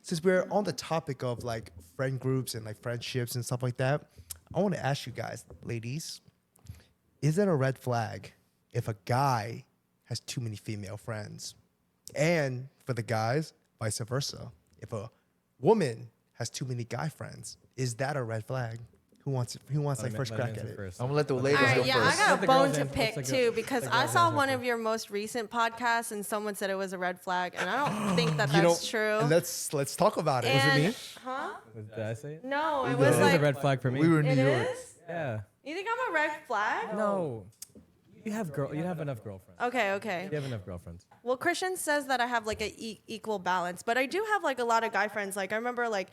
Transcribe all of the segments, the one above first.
since we're on the topic of like friend groups and like friendships and stuff like that, I want to ask you guys, ladies, is it a red flag if a guy has too many female friends? And for the guys, vice versa. If a woman has too many guy friends, is that a red flag? Who wants like first crack at it? I'm gonna let the ladies All go right, yeah, first. I got the a bone girls to in- pick let's too go- because let the I girls saw answer one of first. your most recent podcasts and someone said it was a red flag, and I don't think that You know, that's true. and let's talk about it. And- Was it me? Huh? Did I say it? No, it It was is like a red flag for me. We were in it New York. is. Yeah. You think I'm a red flag? No. You have enough girlfriends. Okay. You have enough girlfriends. Well, Christian says that I have like a equal balance, but I do have like a lot of guy friends. Like I remember like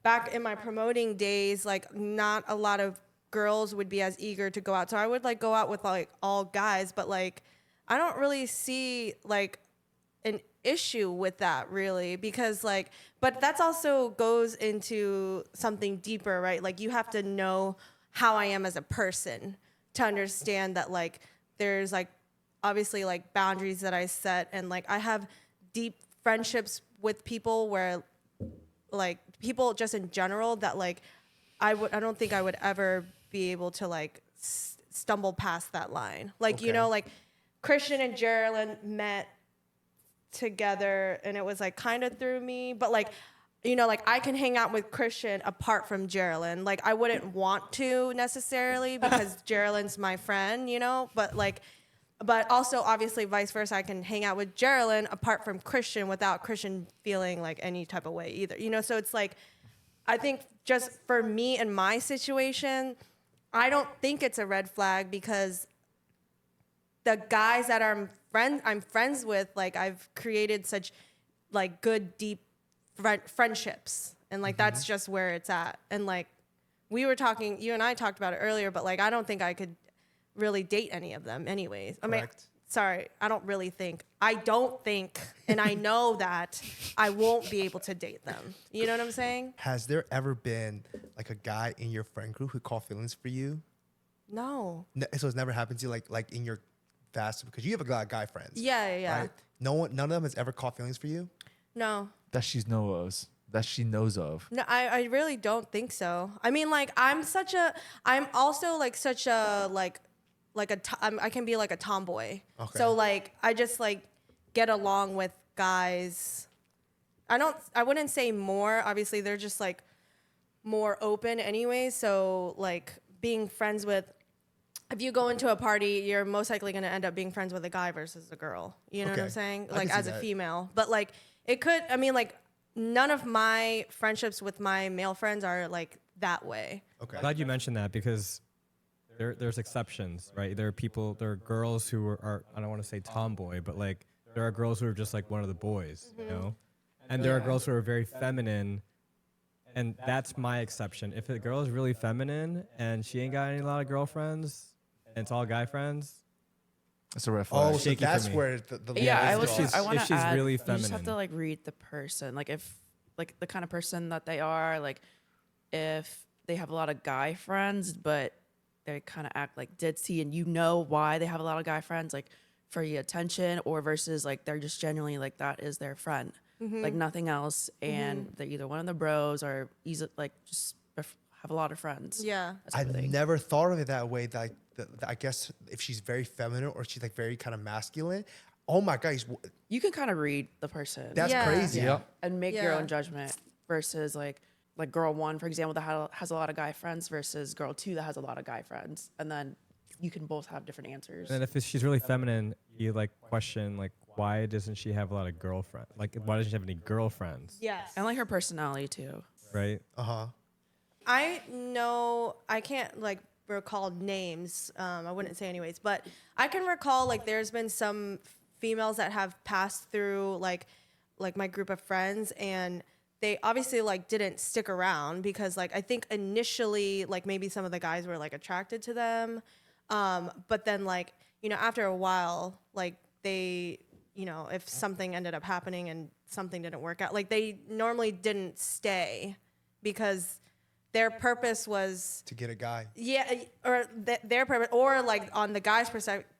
back in my promoting days, like not a lot of girls would be as eager to go out. So I would like go out with like all guys, but like I don't really see like an issue with that really because like, but that's also goes into something deeper, right? Like you have to know how I am as a person to understand that like there's like obviously like boundaries that I set, and like I have deep friendships with people where like people just in general that like I don't think I would ever be able to like stumble past that line. Like, you know, like Christian and Geraldine met together and it was like kind of through me, but like, you know, like I can hang out with Christian apart from Geraldine. Like I wouldn't want to necessarily because Geraldine's my friend, you know, but like, but also obviously vice versa. I can hang out with Geraldine apart from Christian without Christian feeling like any type of way either, you know? So it's like, I think just for me and my situation, I don't think it's a red flag because the guys that I'm friends with, like I've created such like good, deep friendships. And like, that's just where it's at. And like, we were talking, you and I talked about it earlier, but like, I don't think I could really date any of them anyways. I mean, sorry, I don't think, and I know that I won't be able to date them. You know what I'm saying? Has there ever been like a guy in your friend group who caught feelings for you? No. So it's never happened to you like in your vast, because you have a lot of guy friends. Yeah. Right? None of them has ever caught feelings for you? No. That she knows of. No, I really don't think so. I mean, like, I'm also like such a, I can be like a tomboy. Okay. So like, I just like get along with guys. I wouldn't say more, obviously they're just like more open anyway. So like being friends with, if you go into a party, you're most likely going to end up being friends with a guy versus a girl. You know what I'm saying? Like as a female, but like it could, I mean, like none of my friendships with my male friends are like that way. Okay. Glad you mentioned that because there's exceptions, right? There are girls who are I don't want to say tomboy, but like there are girls who are just like one of the boys, you know? And there are girls who are very feminine, and that's my exception. If a girl is really feminine and she ain't got a lot of girlfriends and it's all guy friends, It's a red flag. Oh, so shaky for that's me. where the Yeah, I if would. she's- I want if to she's add. really You just have feminine. to like read the person. Like if like the kind of person that they are. Like if they have a lot of guy friends, but they kind of act like ditzy, and you know why they have a lot of guy friends, like for your attention, or versus like they're just genuinely like that is their friend, like nothing else, and they're either one of the bros or easy like just have a lot of friends. Yeah. That's I've everything. never thought of it that way. Like, I guess if she's very feminine or she's like very kind of masculine, oh my God, You can kind of read the person. that's Yeah. crazy. Yep. And make your Yeah. own judgment versus like girl one, for example, that has a lot of guy friends versus girl two that has a lot of guy friends, and then you can both have different answers. and if she's really feminine, you like question like why doesn't she have a lot of girlfriends? Like why doesn't she have any girlfriends? Yes. And like her personality too. Right? I know I can't like recall names. I wouldn't say anyways, but I can recall like there's been some females that have passed through like my group of friends, and they obviously like didn't stick around because like I think initially like maybe some of the guys were like attracted to them, but then like you know after a while like they you know if something ended up happening and something didn't work out, like they normally didn't stay because their purpose was To get a guy. or their purpose, or like on the guy's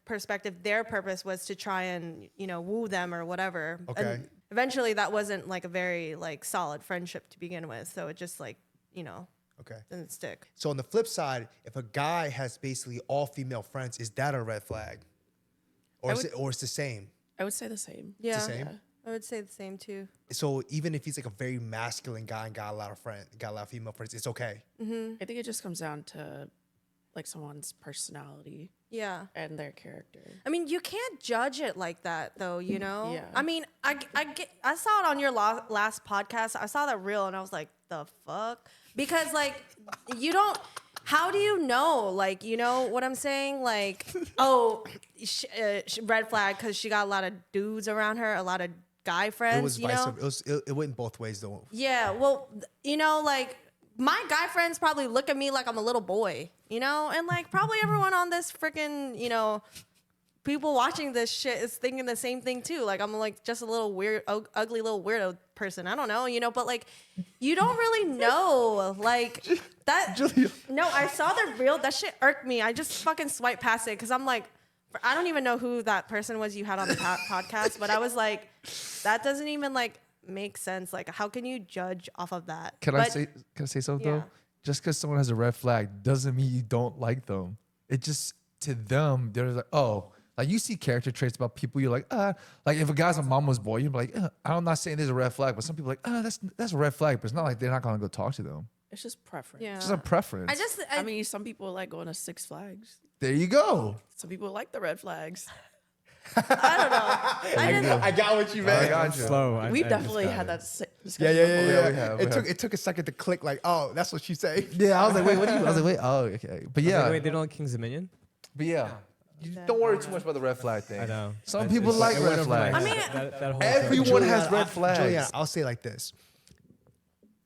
perspective, their purpose was to try and you know woo them or whatever. Okay. eventually that wasn't like a very like solid friendship to begin with. So it just like, Okay. didn't stick. So on the flip side, if a guy has basically all female friends, is that a red flag? Or it's the same? I would say the same. Yeah. It's the same? I would say the same too. So even if he's like a very masculine guy and got a lot of female friends, it's okay. I think it just comes down to like someone's personality Yeah. and their character. I mean, you can't judge it like that, though. Yeah. I mean, I saw it on your last podcast. I saw that reel, and I was like, the fuck? Because like, you don't. How do you know? Like, you know what I'm saying? Like, oh, red flag because she got a lot of dudes around her, a lot of guy friends. It was it went both ways though. Yeah. Well, like. My guy friends probably look at me like I'm a little boy, and like probably everyone on this freaking, people watching this shit is thinking the same thing too. Like I'm like just a little weird, ugly little weirdo person. I don't know, but like you don't really know like that. No, I saw the reel. That shit irked me. I just fucking swiped past it because I'm like, I don't even know who that person was you had on the podcast, but I was like, that doesn't even like make sense. Like, how can you judge off of that? Can I say something Yeah. though? Just because someone has a red flag doesn't mean you don't like them. It just to them they're like, oh, like you see character traits about people. You're like, like if a guy's a mama's boy, you're like, I'm not saying there's a red flag, but some people are like, that's a red flag, but it's not like they're not gonna go talk to them. It's just preference. Yeah. It's just a preference. I mean, some people like going to Six Flags. There you go. Some people like the red flags. I got what you meant. I got you. Slow. We I definitely just had got that it. discussion. Yeah. we have. It took a second to click. Like, oh, that's what she say. Yeah, I was like, wait, what do you? I was like, wait, oh, okay, but yeah, Wait, they don't like King's Dominion? but yeah. You don't worry too much about the red flag thing. I know. Some It's- people it's like it red went over my flags. I mean, head. That whole Everyone has Juliana, red flags. Juliana, I'll say it like this.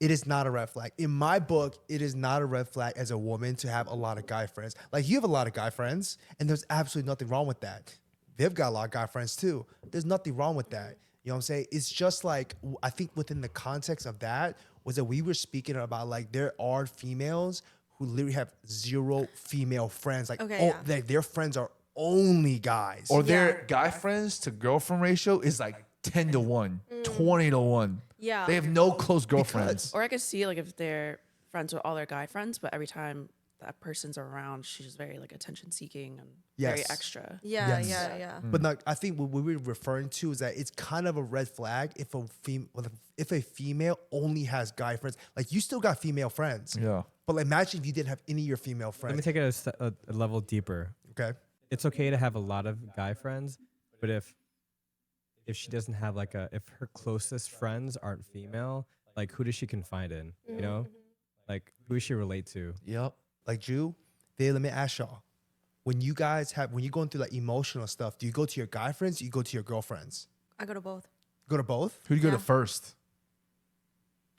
It is not a red flag. In my book, it is not a red flag as a woman to have a lot of guy friends. Like, you have a lot of guy friends, and there's absolutely nothing wrong with that. They've got a lot of guy friends too. There's nothing wrong with that. You know what I'm saying? It's just like, I think within the context of that was that we were speaking about like there are females who literally have zero female friends. Like, Okay, yeah. like their friends are only guys. Or their guy friends to girlfriend ratio is like 10 to 1, 20 to 1. Yeah. They have no close girlfriends. Or I could see like if they're friends with all their guy friends, but every time that person's around, she's just very like attention seeking and very Yes. extra. Yeah, Yes. yeah. But like, I think what we were referring to is that it's kind of a red flag if a female only has guy friends. Like, you still got female friends. Yeah. But like, imagine if you didn't have any of your female Let me friends. take it a level deeper. Okay. It's okay to have a lot of guy friends, but if she doesn't have like if her closest friends aren't female, like who does she confide in? You know, like who does she relate to? Yep. Like, Drew, let me ask y'all. When you're going through like emotional stuff, do you go to your guy friends or you go to your girlfriends? I go to both. Go to both? Who do you go Yeah. to first?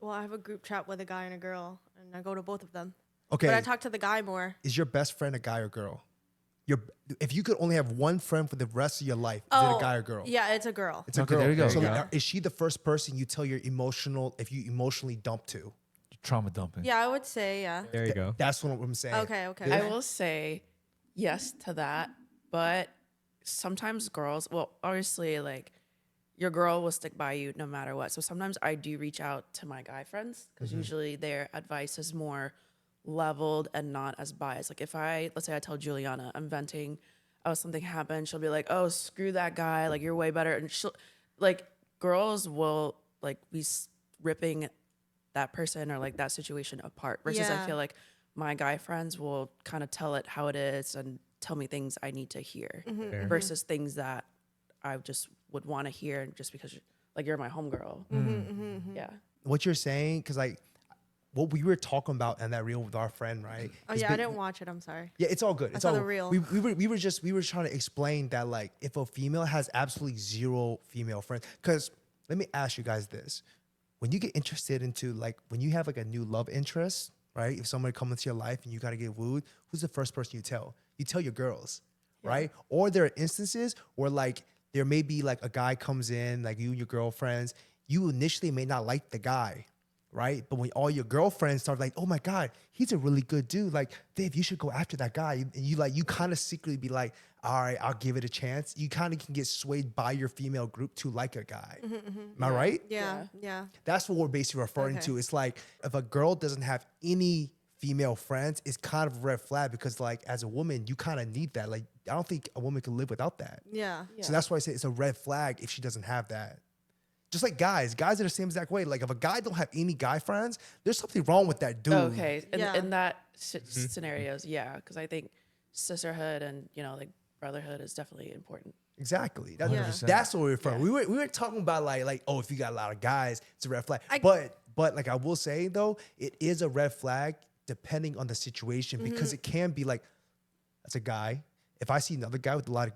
Well, I have a group chat with a guy and a girl, and I go to both of them. Okay. But I talk to the guy more. Is your best friend a guy or girl? If you could only have one friend for the rest of your life, is it a guy or girl? Yeah, it's a girl. It's a Okay, girl. there you go. So There you like, is she the first person you tell if you emotionally dump to? Trauma dumping. Yeah, I would say, yeah. There you go. That's what I'm saying. Okay. I will say yes to that, but sometimes girls, well, obviously, like your girl will stick by you no matter what. So sometimes I do reach out to my guy friends because usually their advice is more leveled and not as biased. Like if let's say I tell Juliana I'm venting, something happened, she'll be like, oh, screw that guy, like you're way better. And she'll like girls will like be ripping that person or like that situation apart versus I Yeah. feel like my guy friends will kind of tell it how it is and tell me things I need to hear Fair. versus things that I just would want to hear just because you're my homegirl. Yeah. What you're saying, because like what we were talking about in that reel with our friend, right? Oh, is yeah, I ba- didn't watch it. I'm sorry. Yeah, it's all good. It's saw all the good. reel. We were trying to explain that like if a female has absolutely zero female friends, because let me ask you guys this: when you get interested into like when you have like a new love interest, right? If somebody comes into your life and you gotta get wooed, who's the first person you tell? You tell your girls, right? Or there are instances where like there may be like a guy comes in, like you and your girlfriends, you initially may not like the guy, right? But when all your girlfriends start like, oh my God, he's a really good dude. Like, Viv, you should go after that guy. And you kind of secretly be like, all right, I'll give it a chance. You kind of can get swayed by your female group to like a guy. Am I right? Yeah. That's what we're basically referring to. It's like if a girl doesn't have any female friends, it's kind of a red flag because like as a woman, you kind of need that. Like I don't think a woman can live without that. Yeah. So that's why I say it's a red flag if she doesn't have that. Just like guys are the same exact way. Like if a guy don't have any guy friends, there's something wrong with that dude. Okay, Yeah. in that scenarios, yeah, because I think sisterhood and like brotherhood is definitely important. Exactly. Yeah. That's what we're referring. Yeah. We weren't talking about like oh if you got a lot of guys, it's a red flag. But like I will say though, it is a red flag depending on the situation because it can be like as a guy. If I see another guy with a lot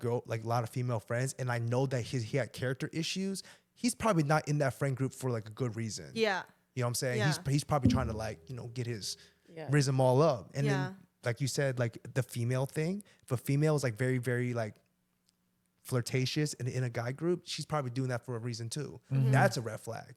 of female friends, and I know that he had character issues, he's probably not in that friend group for like a good reason. Yeah. You know what I'm saying? Yeah. He's probably trying to like, get his Yeah. rhythm all up. And Yeah. then like you said, like the female thing, if a female is like very, very like flirtatious and in a guy group, she's probably doing that for a reason too. That's a red flag.